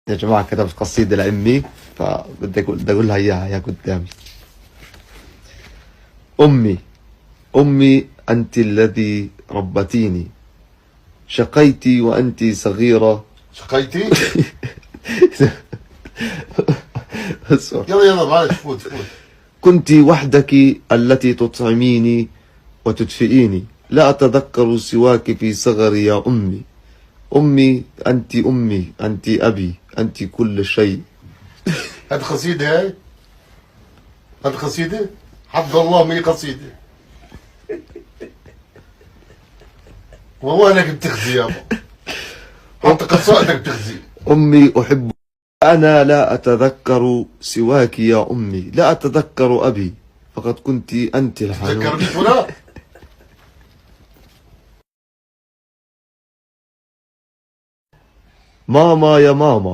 يا جماعة كتبت قصيدة لأمي، بدي أقولها إياها هي قدامي. أمي أنت الذي ربتيني، شقيتي وأنت صغيرة. شقيتي؟ يلا يلا معلش فوت. كنت وحدك التي تطعميني وتدفئيني، لا أتذكر سواك في صغري يا أمي. أمي أنت أبي، أنت كل شيء. هاد قصيدة هاي؟ هاد قصيدة؟ حد الله ما هي قصيدة. والله انك بتخزي يابا، حتى قصائدك بتخزي. أمي أحب، أنا لا أتذكر سواك يا أمي، لا أتذكر أبي، فقد كنت أنت الحنون. تذكر بفلان. ماما يا ماما.